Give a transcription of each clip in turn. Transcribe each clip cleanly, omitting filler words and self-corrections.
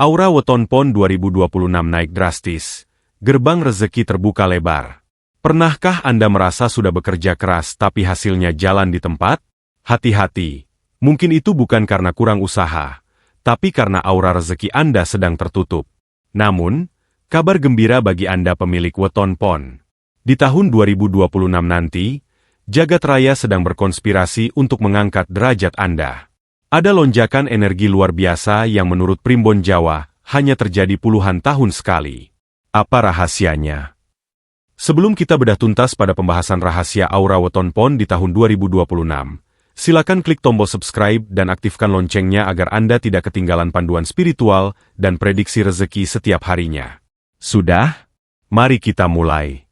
Aura Weton Pon 2026 naik drastis. Gerbang rezeki terbuka lebar. Pernahkah Anda merasa sudah bekerja keras tapi hasilnya jalan di tempat? Hati-hati. Mungkin itu bukan karena kurang usaha, tapi karena aura rezeki Anda sedang tertutup. Namun, kabar gembira bagi Anda pemilik Weton Pon. Di tahun 2026 nanti, jagat raya sedang berkonspirasi untuk mengangkat derajat Anda. Ada lonjakan energi luar biasa yang menurut Primbon Jawa hanya terjadi puluhan tahun sekali. Apa rahasianya? Sebelum kita bedah tuntas pada pembahasan rahasia aura Weton Pon di tahun 2026, silakan klik tombol subscribe dan aktifkan loncengnya agar Anda tidak ketinggalan panduan spiritual dan prediksi rezeki setiap harinya. Sudah? Mari kita mulai.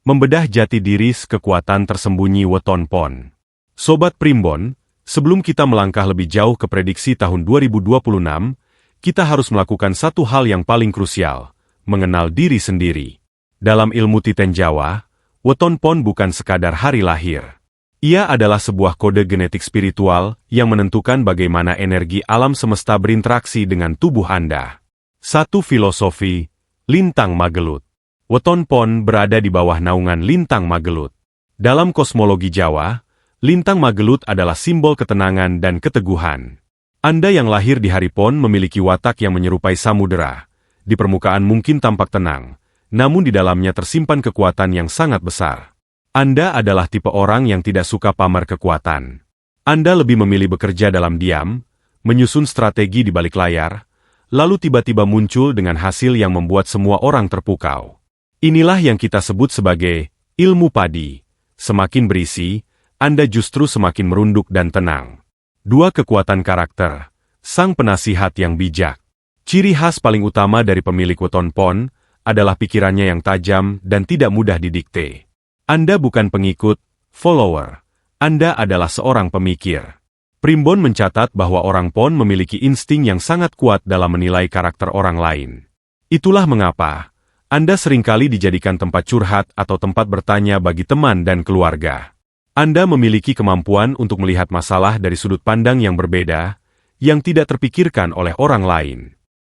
Membedah jati diri kekuatan tersembunyi Weton Pon. Sobat Primbon, sebelum kita melangkah lebih jauh ke prediksi tahun 2026, kita harus melakukan satu hal yang paling krusial, mengenal diri sendiri. Dalam ilmu Titen Jawa, Weton Pon bukan sekadar hari lahir. Ia adalah sebuah kode genetik spiritual yang menentukan bagaimana energi alam semesta berinteraksi dengan tubuh Anda. Satu filosofi, Lintang Magelut. Weton Pon berada di bawah naungan Lintang Magelut. Dalam kosmologi Jawa, Lintang Magelut adalah simbol ketenangan dan keteguhan. Anda yang lahir di hari Pon memiliki watak yang menyerupai samudera. Di permukaan mungkin tampak tenang, namun di dalamnya tersimpan kekuatan yang sangat besar. Anda adalah tipe orang yang tidak suka pamer kekuatan. Anda lebih memilih bekerja dalam diam, menyusun strategi di balik layar, lalu tiba-tiba muncul dengan hasil yang membuat semua orang terpukau. Inilah yang kita sebut sebagai ilmu padi. Semakin berisi, Anda justru semakin merunduk dan tenang. Dua kekuatan karakter, sang penasihat yang bijak. Ciri khas paling utama dari pemilik Weton Pon adalah pikirannya yang tajam dan tidak mudah didikte. Anda bukan pengikut, follower. Anda adalah seorang pemikir. Primbon mencatat bahwa orang Pon memiliki insting yang sangat kuat dalam menilai karakter orang lain. Itulah mengapa Anda seringkali dijadikan tempat curhat atau tempat bertanya bagi teman dan keluarga. Anda memiliki kemampuan untuk melihat masalah dari sudut pandang yang berbeda, yang tidak terpikirkan oleh orang lain.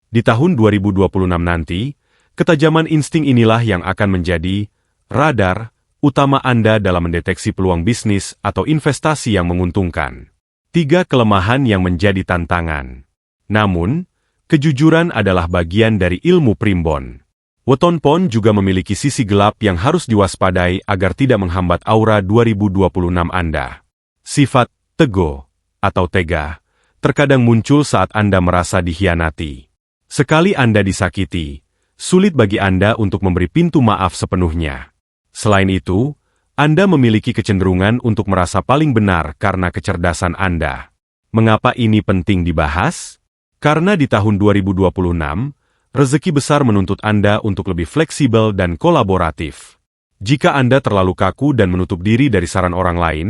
Di tahun 2026 nanti, ketajaman insting inilah yang akan menjadi radar utama Anda dalam mendeteksi peluang bisnis atau investasi yang menguntungkan. 3 kelemahan yang menjadi tantangan. Namun, kejujuran adalah bagian dari ilmu Primbon. Weton Pon juga memiliki sisi gelap yang harus diwaspadai agar tidak menghambat aura 2026 Anda. Sifat tego atau tega terkadang muncul saat Anda merasa dikhianati. Sekali Anda disakiti, sulit bagi Anda untuk memberi pintu maaf sepenuhnya. Selain itu, Anda memiliki kecenderungan untuk merasa paling benar karena kecerdasan Anda. Mengapa ini penting dibahas? Karena di tahun 2026, rezeki besar menuntut Anda untuk lebih fleksibel dan kolaboratif. Jika Anda terlalu kaku dan menutup diri dari saran orang lain,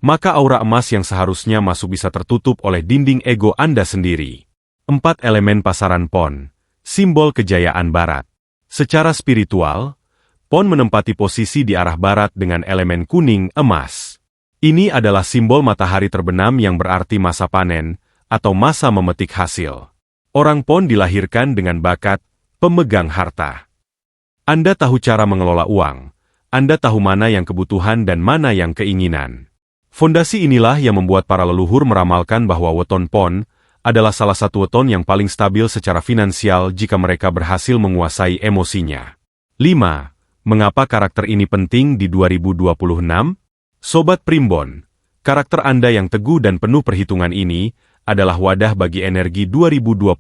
maka aura emas yang seharusnya masuk bisa tertutup oleh dinding ego Anda sendiri. 4 elemen pasaran Pon, simbol kejayaan Barat. Secara spiritual, Pon menempati posisi di arah Barat dengan elemen kuning emas. Ini adalah simbol matahari terbenam yang berarti masa panen atau masa memetik hasil. Orang Pon dilahirkan dengan bakat pemegang harta. Anda tahu cara mengelola uang. Anda tahu mana yang kebutuhan dan mana yang keinginan. Fondasi inilah yang membuat para leluhur meramalkan bahwa Weton Pon adalah salah satu weton yang paling stabil secara finansial jika mereka berhasil menguasai emosinya. 5. Mengapa karakter ini penting di 2026? Sobat Primbon, karakter Anda yang teguh dan penuh perhitungan ini adalah wadah bagi energi 2026.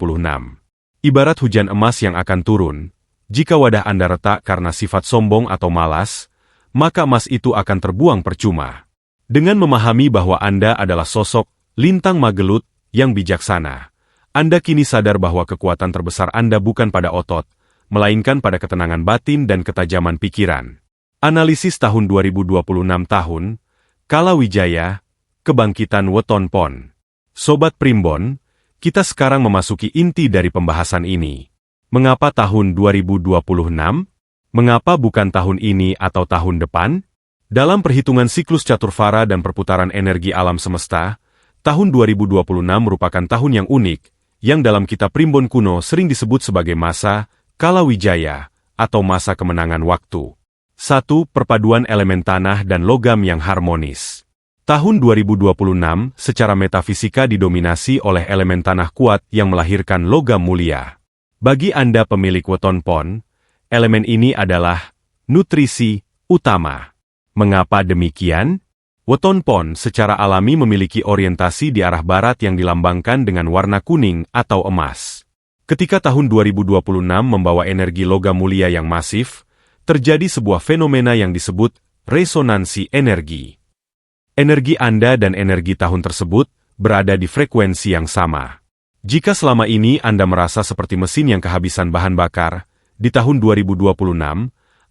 Ibarat hujan emas yang akan turun, jika wadah Anda retak karena sifat sombong atau malas, maka emas itu akan terbuang percuma. Dengan memahami bahwa Anda adalah sosok Lintang Magelut yang bijaksana, Anda kini sadar bahwa kekuatan terbesar Anda bukan pada otot, melainkan pada ketenangan batin dan ketajaman pikiran. Analisis tahun 2026 tahun, Kalawijaya, Kebangkitan Weton Pon. Sobat Primbon, kita sekarang memasuki inti dari pembahasan ini. Mengapa tahun 2026? Mengapa bukan tahun ini atau tahun depan? Dalam perhitungan siklus caturvara dan perputaran energi alam semesta, tahun 2026 merupakan tahun yang unik, yang dalam kitab primbon kuno sering disebut sebagai masa Kalawijaya atau masa kemenangan waktu. 1. Perpaduan elemen tanah dan logam yang harmonis. Tahun 2026 secara metafisika didominasi oleh elemen tanah kuat yang melahirkan logam mulia. Bagi Anda pemilik weton pon, elemen ini adalah nutrisi utama. Mengapa demikian? Weton pon secara alami memiliki orientasi di arah barat yang dilambangkan dengan warna kuning atau emas. Ketika tahun 2026 membawa energi logam mulia yang masif, terjadi sebuah fenomena yang disebut resonansi energi. Energi Anda dan energi tahun tersebut berada di frekuensi yang sama. Jika selama ini Anda merasa seperti mesin yang kehabisan bahan bakar, di tahun 2026,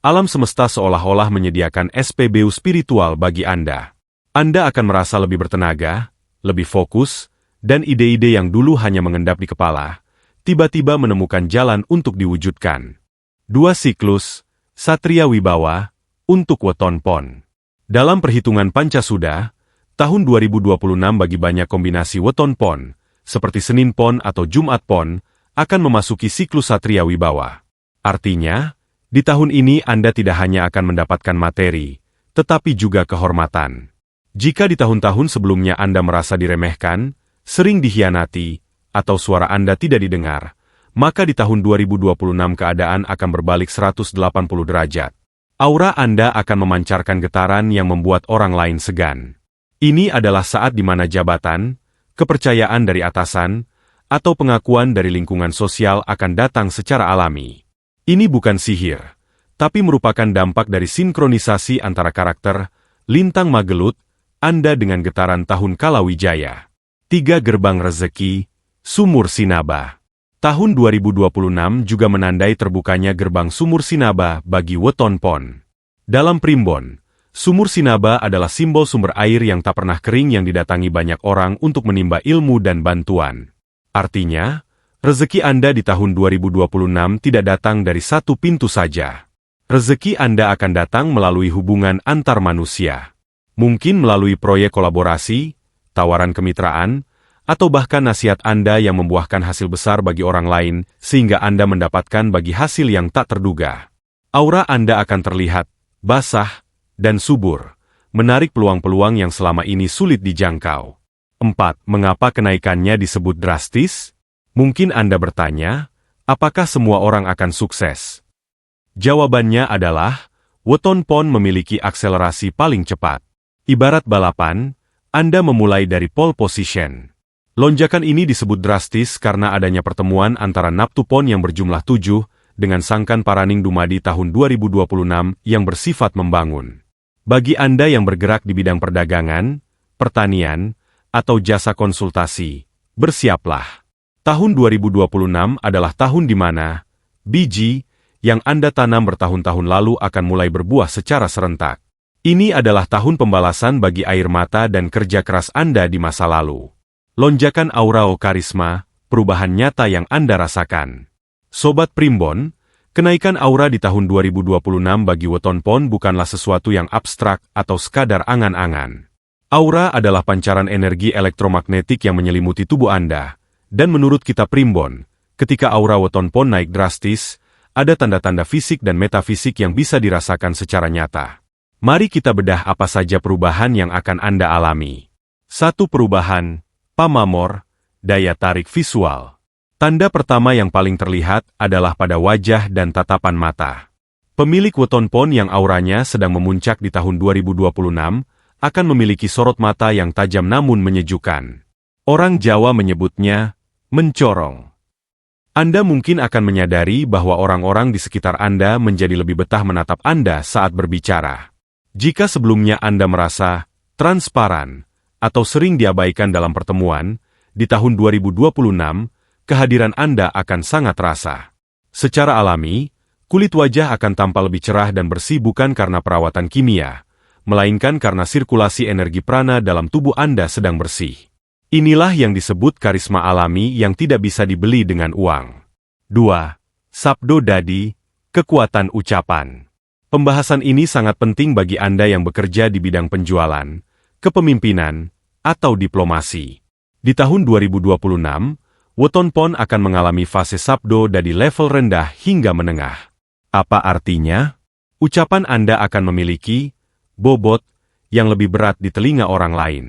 alam semesta seolah-olah menyediakan SPBU spiritual bagi Anda. Anda akan merasa lebih bertenaga, lebih fokus, dan ide-ide yang dulu hanya mengendap di kepala, tiba-tiba menemukan jalan untuk diwujudkan. 2 siklus, Satria Wibawa, untuk weton pon. Dalam perhitungan Pancasuda, tahun 2026 bagi banyak kombinasi weton pon, seperti Senin pon atau Jumat pon, akan memasuki siklus Satria Wibawa. Artinya, di tahun ini Anda tidak hanya akan mendapatkan materi, tetapi juga kehormatan. Jika di tahun-tahun sebelumnya Anda merasa diremehkan, sering dikhianati, atau suara Anda tidak didengar, maka di tahun 2026 keadaan akan berbalik 180 derajat. Aura Anda akan memancarkan getaran yang membuat orang lain segan. Ini adalah saat di mana jabatan, kepercayaan dari atasan, atau pengakuan dari lingkungan sosial akan datang secara alami. Ini bukan sihir, tapi merupakan dampak dari sinkronisasi antara karakter, lintang Magelut, Anda dengan getaran tahun Kalawijaya. 3 gerbang rezeki, Sumur Sinaba. Tahun 2026 juga menandai terbukanya gerbang Sumur Sinaba bagi weton pon. Dalam primbon, Sumur Sinaba adalah simbol sumber air yang tak pernah kering yang didatangi banyak orang untuk menimba ilmu dan bantuan. Artinya, rezeki Anda di tahun 2026 tidak datang dari satu pintu saja. Rezeki Anda akan datang melalui hubungan antar manusia. Mungkin melalui proyek kolaborasi, tawaran kemitraan, atau bahkan nasihat Anda yang membuahkan hasil besar bagi orang lain, sehingga Anda mendapatkan bagi hasil yang tak terduga. Aura Anda akan terlihat basah dan subur, menarik peluang-peluang yang selama ini sulit dijangkau. 4. Mengapa kenaikannya disebut drastis? Mungkin Anda bertanya, apakah semua orang akan sukses? Jawabannya adalah, weton pon memiliki akselerasi paling cepat. Ibarat balapan, Anda memulai dari pole position. Lonjakan ini disebut drastis karena adanya pertemuan antara Naptupon yang berjumlah 7 dengan Sangkan Paraning Dumadi tahun 2026 yang bersifat membangun. Bagi Anda yang bergerak di bidang perdagangan, pertanian, atau jasa konsultasi, bersiaplah. Tahun 2026 adalah tahun di mana biji yang Anda tanam bertahun-tahun lalu akan mulai berbuah secara serentak. Ini adalah tahun pembalasan bagi air mata dan kerja keras Anda di masa lalu. Lonjakan aura karisma, perubahan nyata yang Anda rasakan. Sobat Primbon, kenaikan aura di tahun 2026 bagi weton pon bukanlah sesuatu yang abstrak atau sekadar angan-angan. Aura adalah pancaran energi elektromagnetik yang menyelimuti tubuh Anda, dan menurut kitab Primbon, ketika aura weton pon naik drastis, ada tanda-tanda fisik dan metafisik yang bisa dirasakan secara nyata. Mari kita bedah apa saja perubahan yang akan Anda alami. 1. Perubahan pamamor, daya tarik visual. Tanda pertama yang paling terlihat adalah pada wajah dan tatapan mata. Pemilik weton pon yang auranya sedang memuncak di tahun 2026 akan memiliki sorot mata yang tajam namun menyejukkan. Orang Jawa menyebutnya mencorong. Anda mungkin akan menyadari bahwa orang-orang di sekitar Anda menjadi lebih betah menatap Anda saat berbicara. Jika sebelumnya Anda merasa transparan atau sering diabaikan dalam pertemuan, di tahun 2026, kehadiran Anda akan sangat terasa. Secara alami, kulit wajah akan tampak lebih cerah dan bersih bukan karena perawatan kimia, melainkan karena sirkulasi energi prana dalam tubuh Anda sedang bersih. Inilah yang disebut karisma alami yang tidak bisa dibeli dengan uang. 2. Sabdo Dadi, kekuatan ucapan. Pembahasan ini sangat penting bagi Anda yang bekerja di bidang penjualan, kepemimpinan, atau diplomasi. Di tahun 2026, Weton Pon akan mengalami fase sabdo dari level rendah hingga menengah. Apa artinya? Ucapan Anda akan memiliki bobot yang lebih berat di telinga orang lain.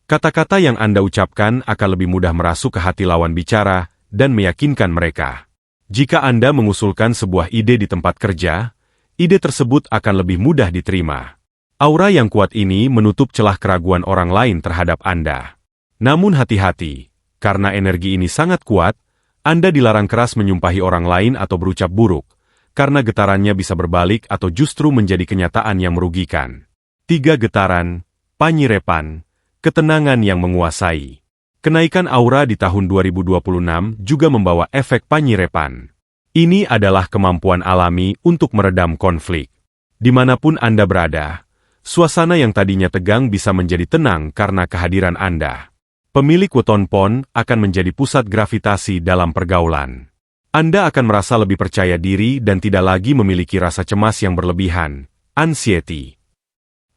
Kata-kata yang Anda ucapkan akan lebih mudah merasuk ke hati lawan bicara dan meyakinkan mereka. Jika Anda mengusulkan sebuah ide di tempat kerja, ide tersebut akan lebih mudah diterima. Aura yang kuat ini menutup celah keraguan orang lain terhadap Anda. Namun hati-hati, karena energi ini sangat kuat, Anda dilarang keras menyumpahi orang lain atau berucap buruk, karena getarannya bisa berbalik atau justru menjadi kenyataan yang merugikan. 3 getaran, panyirepan, ketenangan yang menguasai. Kenaikan aura di tahun 2026 juga membawa efek panyirepan. Ini adalah kemampuan alami untuk meredam konflik. Dimanapun Anda berada, suasana yang tadinya tegang bisa menjadi tenang karena kehadiran Anda. Pemilik Weton Pon akan menjadi pusat gravitasi dalam pergaulan. Anda akan merasa lebih percaya diri dan tidak lagi memiliki rasa cemas yang berlebihan, anxiety.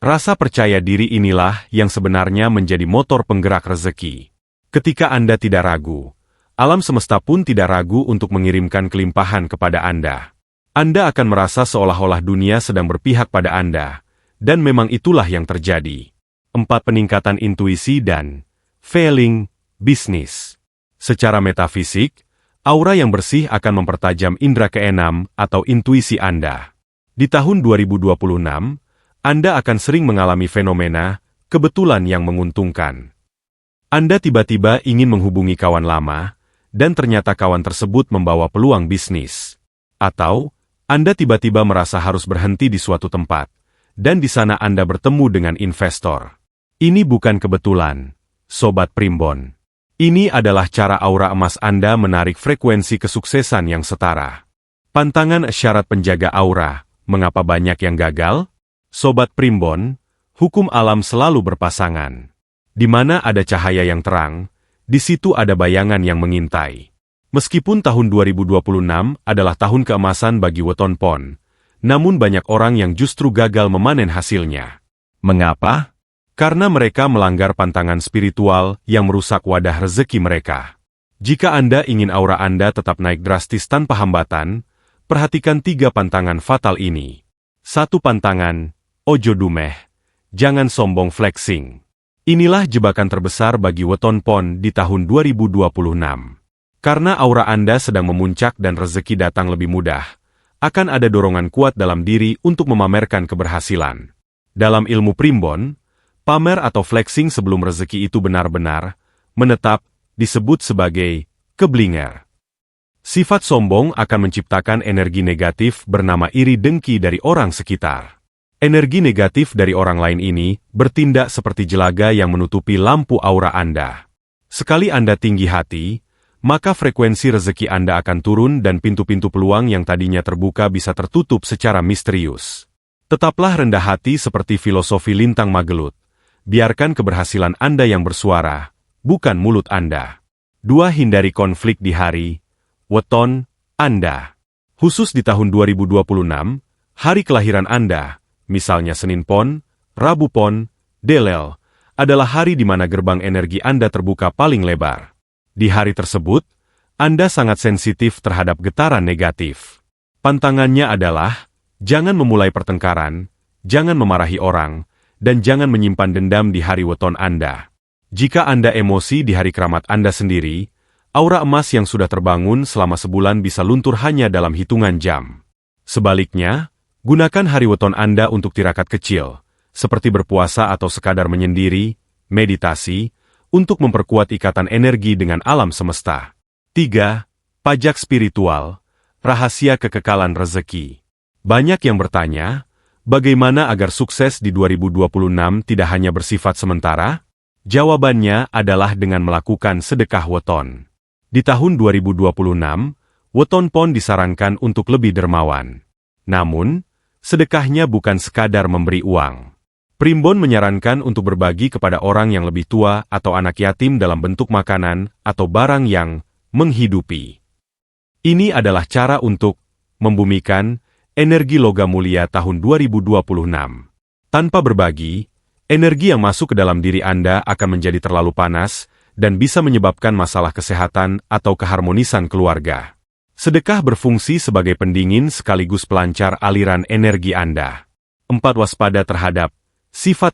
Rasa percaya diri inilah yang sebenarnya menjadi motor penggerak rezeki. Ketika Anda tidak ragu, alam semesta pun tidak ragu untuk mengirimkan kelimpahan kepada Anda. Anda akan merasa seolah-olah dunia sedang berpihak pada Anda, dan memang itulah yang terjadi. 4 peningkatan intuisi dan feeling bisnis. Secara metafisik, aura yang bersih akan mempertajam indera keenam atau intuisi Anda. Di tahun 2026, Anda akan sering mengalami fenomena kebetulan yang menguntungkan. Anda tiba-tiba ingin menghubungi kawan lama, dan ternyata kawan tersebut membawa peluang bisnis. Atau, Anda tiba-tiba merasa harus berhenti di suatu tempat, dan di sana Anda bertemu dengan investor. Ini bukan kebetulan, Sobat Primbon. Ini adalah cara aura emas Anda menarik frekuensi kesuksesan yang setara. Pantangan syarat penjaga aura, mengapa banyak yang gagal? Sobat Primbon, hukum alam selalu berpasangan. Di mana ada cahaya yang terang, di situ ada bayangan yang mengintai. Meskipun tahun 2026 adalah tahun keemasan bagi Weton Pon, namun banyak orang yang justru gagal memanen hasilnya. Mengapa? Karena mereka melanggar pantangan spiritual yang merusak wadah rezeki mereka. Jika Anda ingin aura Anda tetap naik drastis tanpa hambatan, perhatikan 3 pantangan fatal ini. 1 pantangan, ojo dumeh, jangan sombong flexing. Inilah jebakan terbesar bagi Weton Pon di tahun 2026. Karena aura Anda sedang memuncak dan rezeki datang lebih mudah, akan ada dorongan kuat dalam diri untuk memamerkan keberhasilan. Dalam ilmu primbon, pamer atau flexing sebelum rezeki itu benar-benar menetap disebut sebagai keblinger. Sifat sombong akan menciptakan energi negatif bernama iri dengki dari orang sekitar. Energi negatif dari orang lain ini bertindak seperti jelaga yang menutupi lampu aura Anda. Sekali Anda tinggi hati, maka frekuensi rezeki Anda akan turun dan pintu-pintu peluang yang tadinya terbuka bisa tertutup secara misterius. Tetaplah rendah hati seperti filosofi Lintang Magelut. Biarkan keberhasilan Anda yang bersuara, bukan mulut Anda. 2. Hindari konflik di hari Weton Anda. Khusus di tahun 2026, hari kelahiran Anda, misalnya Senin Pon, Rabu Pon, Delel, adalah hari di mana gerbang energi Anda terbuka paling lebar. Di hari tersebut, Anda sangat sensitif terhadap getaran negatif. Pantangannya adalah, jangan memulai pertengkaran, jangan memarahi orang, dan jangan menyimpan dendam di hari weton Anda. Jika Anda emosi di hari keramat Anda sendiri, aura emas yang sudah terbangun selama sebulan bisa luntur hanya dalam hitungan jam. Sebaliknya, gunakan hari weton Anda untuk tirakat kecil, seperti berpuasa atau sekadar menyendiri, meditasi, untuk memperkuat ikatan energi dengan alam semesta. 3. Pajak spiritual, rahasia kekekalan rezeki. Banyak yang bertanya, bagaimana agar sukses di 2026 tidak hanya bersifat sementara? Jawabannya adalah dengan melakukan sedekah weton. Di tahun 2026, Weton Pon disarankan untuk lebih dermawan. Namun, sedekahnya bukan sekadar memberi uang. Primbon menyarankan untuk berbagi kepada orang yang lebih tua atau anak yatim dalam bentuk makanan atau barang yang menghidupi. Ini adalah cara untuk membumikan energi logam mulia tahun 2026. Tanpa berbagi, energi yang masuk ke dalam diri Anda akan menjadi terlalu panas, dan bisa menyebabkan masalah kesehatan atau keharmonisan keluarga. Sedekah berfungsi sebagai pendingin sekaligus pelancar aliran energi Anda. 4. Waspada terhadap sifat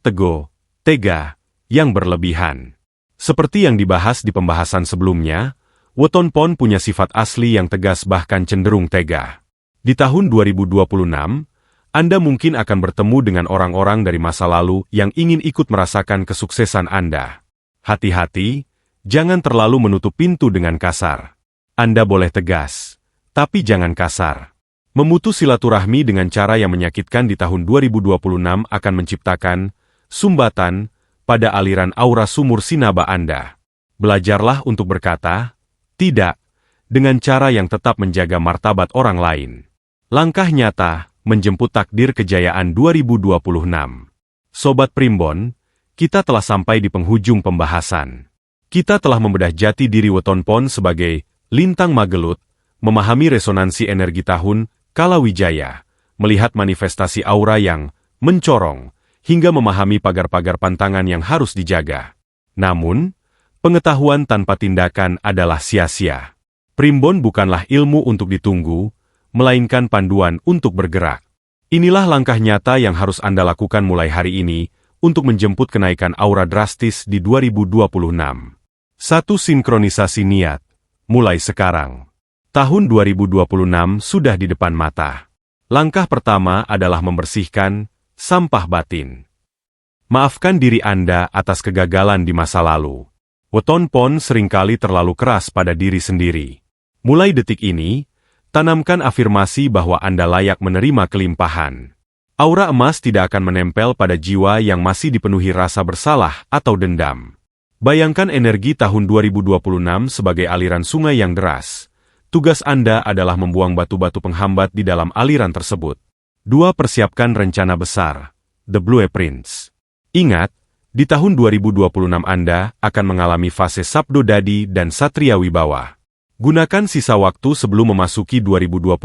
tega yang berlebihan. Seperti yang dibahas di pembahasan sebelumnya, weton pon punya sifat asli yang tegas bahkan cenderung tega. Di tahun 2026, Anda mungkin akan bertemu dengan orang-orang dari masa lalu yang ingin ikut merasakan kesuksesan Anda. Hati-hati, jangan terlalu menutup pintu dengan kasar. Anda boleh tegas, tapi jangan kasar. Memutus silaturahmi dengan cara yang menyakitkan di tahun 2026 akan menciptakan sumbatan pada aliran aura sumur sinaba Anda. Belajarlah untuk berkata, tidak, dengan cara yang tetap menjaga martabat orang lain. Langkah nyata, menjemput takdir kejayaan 2026. Sobat Primbon, kita telah sampai di penghujung pembahasan. Kita telah membedah jati diri weton pon sebagai lintang Magelut, memahami resonansi energi tahun Kalawijaya, melihat manifestasi aura yang mencorong, hingga memahami pagar-pagar pantangan yang harus dijaga. Namun, pengetahuan tanpa tindakan adalah sia-sia. Primbon bukanlah ilmu untuk ditunggu, melainkan panduan untuk bergerak. Inilah langkah nyata yang harus Anda lakukan mulai hari ini untuk menjemput kenaikan aura drastis di 2026. 1. Sinkronisasi niat. Mulai sekarang. Tahun 2026 sudah di depan mata. Langkah pertama adalah membersihkan sampah batin. Maafkan diri Anda atas kegagalan di masa lalu. Weton pon seringkali terlalu keras pada diri sendiri. Mulai detik ini, tanamkan afirmasi bahwa Anda layak menerima kelimpahan. Aura emas tidak akan menempel pada jiwa yang masih dipenuhi rasa bersalah atau dendam. Bayangkan energi tahun 2026 sebagai aliran sungai yang deras. Tugas Anda adalah membuang batu-batu penghambat di dalam aliran tersebut. 2. Persiapkan rencana besar. The Blueprints. Ingat, di tahun 2026 Anda akan mengalami fase Sabdo Dadi dan Satria Wibawa. Gunakan sisa waktu sebelum memasuki 2026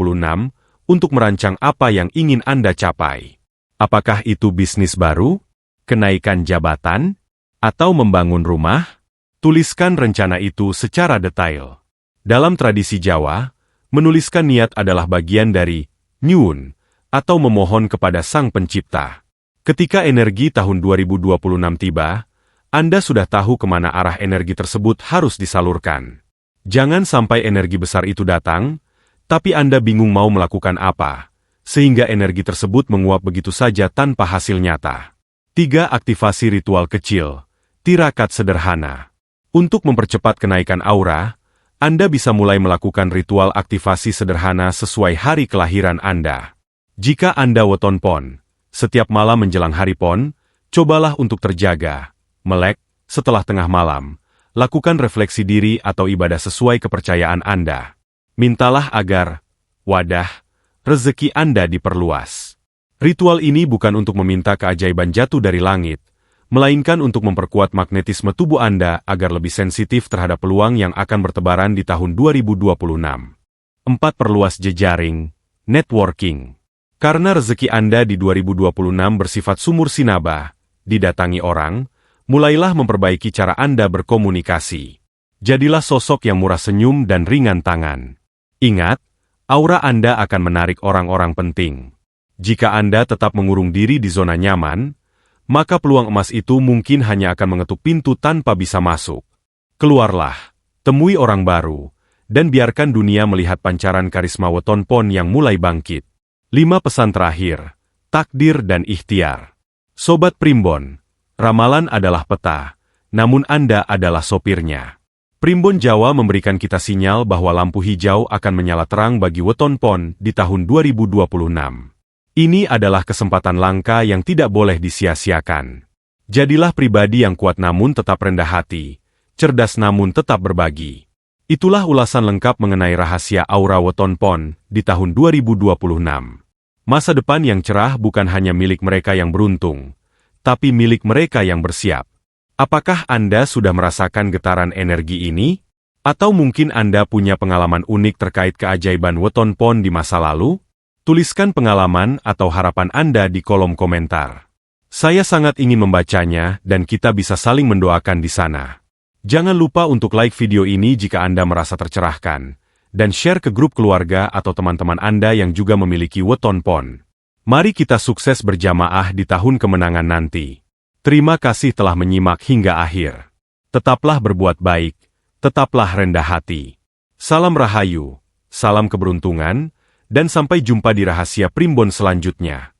untuk merancang apa yang ingin Anda capai. Apakah itu bisnis baru, kenaikan jabatan, atau membangun rumah? Tuliskan rencana itu secara detail. Dalam tradisi Jawa, menuliskan niat adalah bagian dari nyuwun atau memohon kepada Sang Pencipta. Ketika energi tahun 2026 tiba, Anda sudah tahu kemana arah energi tersebut harus disalurkan. Jangan sampai energi besar itu datang, tapi Anda bingung mau melakukan apa, sehingga energi tersebut menguap begitu saja tanpa hasil nyata. 3. Aktivasi ritual kecil, tirakat sederhana. Untuk mempercepat kenaikan aura, Anda bisa mulai melakukan ritual aktivasi sederhana sesuai hari kelahiran Anda. Jika Anda weton pon, setiap malam menjelang hari pon, cobalah untuk terjaga, melek, setelah tengah malam. Lakukan refleksi diri atau ibadah sesuai kepercayaan Anda. Mintalah agar rezeki Anda diperluas. Ritual ini bukan untuk meminta keajaiban jatuh dari langit, melainkan untuk memperkuat magnetisme tubuh Anda agar lebih sensitif terhadap peluang yang akan bertebaran di tahun 2026. 4. Perluas jejaring, networking. Karena rezeki Anda di 2026 bersifat sumur sinaba, didatangi orang, mulailah memperbaiki cara Anda berkomunikasi. Jadilah sosok yang murah senyum dan ringan tangan. Ingat, aura Anda akan menarik orang-orang penting. Jika Anda tetap mengurung diri di zona nyaman, maka peluang emas itu mungkin hanya akan mengetuk pintu tanpa bisa masuk. Keluarlah, temui orang baru, dan biarkan dunia melihat pancaran karisma weton pon yang mulai bangkit. 5. Pesan terakhir, takdir dan ikhtiar. Sobat Primbon, ramalan adalah peta, namun Anda adalah sopirnya. Primbon Jawa memberikan kita sinyal bahwa lampu hijau akan menyala terang bagi weton pon di tahun 2026. Ini adalah kesempatan langka yang tidak boleh disia-siakan. Jadilah pribadi yang kuat namun tetap rendah hati, cerdas namun tetap berbagi. Itulah ulasan lengkap mengenai rahasia aura weton pon di tahun 2026. Masa depan yang cerah bukan hanya milik mereka yang beruntung, tapi milik mereka yang bersiap. Apakah Anda sudah merasakan getaran energi ini? Atau mungkin Anda punya pengalaman unik terkait keajaiban weton pon di masa lalu? Tuliskan pengalaman atau harapan Anda di kolom komentar. Saya sangat ingin membacanya dan kita bisa saling mendoakan di sana. Jangan lupa untuk like video ini jika Anda merasa tercerahkan, dan share ke grup keluarga atau teman-teman Anda yang juga memiliki weton pon. Mari kita sukses berjamaah di tahun kemenangan nanti. Terima kasih telah menyimak hingga akhir. Tetaplah berbuat baik, tetaplah rendah hati. Salam Rahayu, salam keberuntungan, dan sampai jumpa di rahasia primbon selanjutnya.